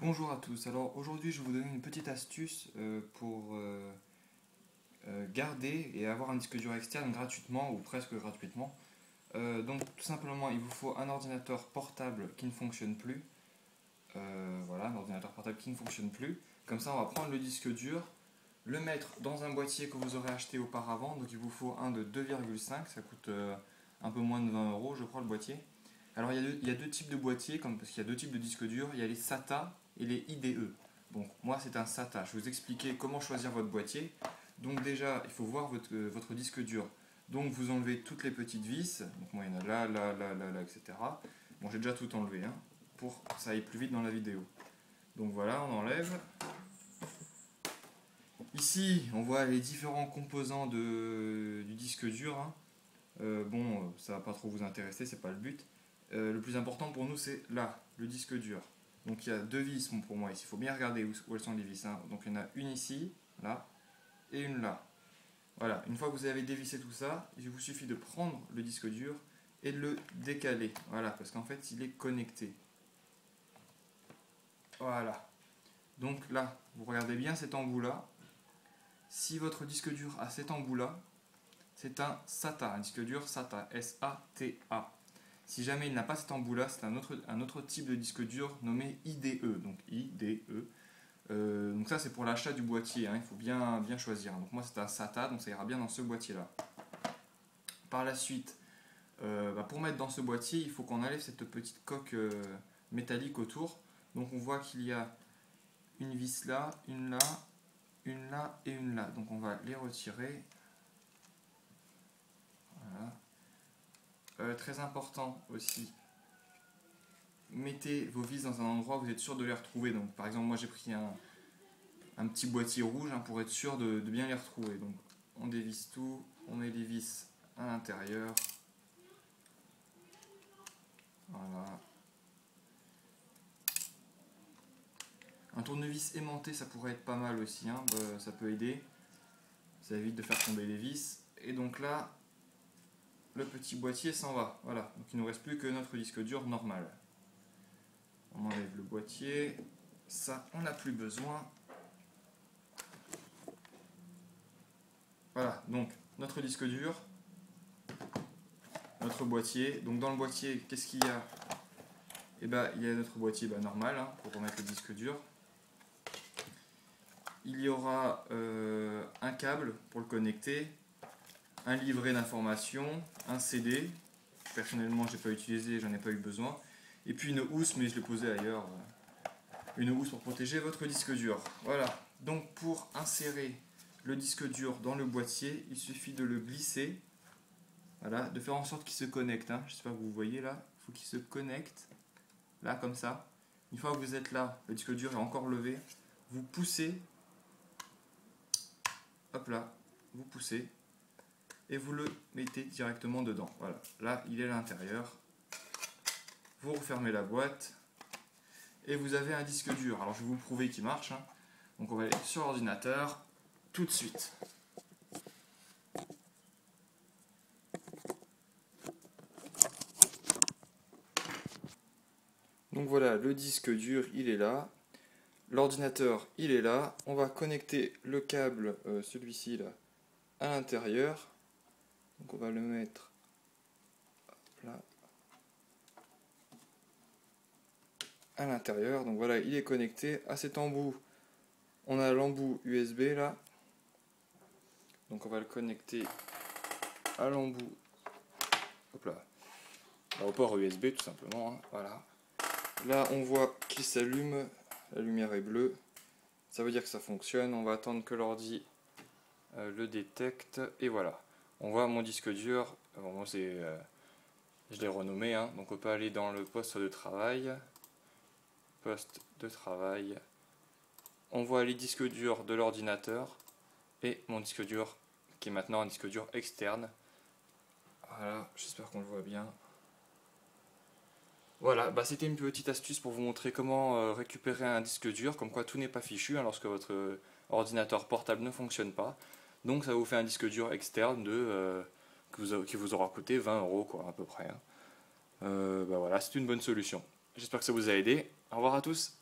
Bonjour à tous. Alors aujourd'hui, je vais vous donner une petite astuce pour garder et avoir un disque dur externe gratuitement ou presque gratuitement. Donc tout simplement, il vous faut un ordinateur portable qui ne fonctionne plus. Voilà, un ordinateur portable qui ne fonctionne plus. Comme ça, on va prendre le disque dur, le mettre dans un boîtier que vous aurez acheté auparavant. Donc il vous faut un de 2,5, ça coûte un peu moins de 20 euros, je crois, le boîtier. Alors il y a deux types de boîtiers, parce qu'il y a deux types de disques durs, il y a les SATA et les IDE. Donc moi c'est un SATA, je vais vous expliquer comment choisir votre boîtier. Donc déjà il faut voir votre disque dur. Donc vous enlevez toutes les petites vis, donc moi il y en a là, etc. Bon j'ai déjà tout enlevé, hein, pour que ça aille plus vite dans la vidéo. Donc voilà, on enlève. Ici on voit les différents composants du disque dur, hein. Bon, ça va pas trop vous intéresser, c'est pas le but. Le plus important pour nous, c'est là, le disque dur. Donc il y a deux vis pour moi ici. Il faut bien regarder où elles sont les vis, hein. Donc il y en a une ici, là, et une là. Voilà, une fois que vous avez dévissé tout ça, il vous suffit de prendre le disque dur et de le décaler. Voilà, parce qu'en fait, il est connecté. Voilà. Donc là, vous regardez bien cet embout-là. Si votre disque dur a cet embout-là, c'est un SATA, un disque dur SATA, S-A-T-A. Si jamais il n'a pas cet embout-là, c'est un autre type de disque dur nommé IDE. Donc IDE. Donc ça c'est pour l'achat du boîtier, hein, il faut bien choisir. Donc moi c'est un SATA, donc ça ira bien dans ce boîtier-là. Par la suite, pour mettre dans ce boîtier, il faut qu'on enlève cette petite coque métallique autour. Donc on voit qu'il y a une vis là, une là, une là et une là. Donc on va les retirer. Voilà. Très important aussi, mettez vos vis dans un endroit où vous êtes sûr de les retrouver. Donc par exemple moi j'ai pris un petit boîtier rouge, hein, pour être sûr de bien les retrouver. Donc on dévisse tout, on met les vis à l'intérieur. Voilà. Un tournevis aimanté ça pourrait être pas mal aussi, hein, ça peut aider. Ça évite de faire tomber les vis. Et donc là, le petit boîtier s'en va. Voilà, donc il ne nous reste plus que notre disque dur normal. On enlève le boîtier, ça on n'a plus besoin. Voilà, donc notre disque dur, notre boîtier. Donc dans le boîtier, qu'est-ce qu'il y a? Eh ben, il y a notre boîtier normal, hein, pour remettre le disque dur. Il y aura un câble pour le connecter, un livret d'informations, un CD. Personnellement, je n'ai pas utilisé, j'en ai pas eu besoin. Et puis une housse, mais je l'ai posée ailleurs. Une housse pour protéger votre disque dur. Voilà. Donc pour insérer le disque dur dans le boîtier, il suffit de le glisser. Voilà, de faire en sorte qu'il se connecte, hein. J'espère que vous voyez là. Il faut qu'il se connecte. Là, comme ça. Une fois que vous êtes là, le disque dur est encore levé. Vous poussez. Hop là. Vous poussez. Et vous le mettez directement dedans. Voilà. Là, il est à l'intérieur. Vous refermez la boîte. Et vous avez un disque dur. Alors, je vais vous prouver qu'il marche, hein. Donc, on va aller sur l'ordinateur tout de suite. Donc voilà, le disque dur, il est là. L'ordinateur, il est là. On va connecter le câble, celui-ci là, à l'intérieur. Donc on va le mettre là, à l'intérieur. Donc voilà, il est connecté à cet embout. On a l'embout USB là. Donc on va le connecter à l'embout, hop là, au port USB tout simplement, hein. Voilà. Là on voit qu'il s'allume, la lumière est bleue. Ça veut dire que ça fonctionne. On va attendre que l'ordi le détecte. Et voilà. On voit mon disque dur. Bon, moi je l'ai renommé, hein. Donc on peut aller dans le poste de travail. Poste de travail. On voit les disques durs de l'ordinateur. Et mon disque dur qui est maintenant un disque dur externe. Voilà, j'espère qu'on le voit bien. Voilà, c'était une petite astuce pour vous montrer comment récupérer un disque dur, comme quoi tout n'est pas fichu, hein, lorsque votre ordinateur portable ne fonctionne pas. Donc ça vous fait un disque dur externe qui vous aura coûté 20 euros quoi, à peu près, hein. Voilà, c'est une bonne solution. J'espère que ça vous a aidé. Au revoir à tous.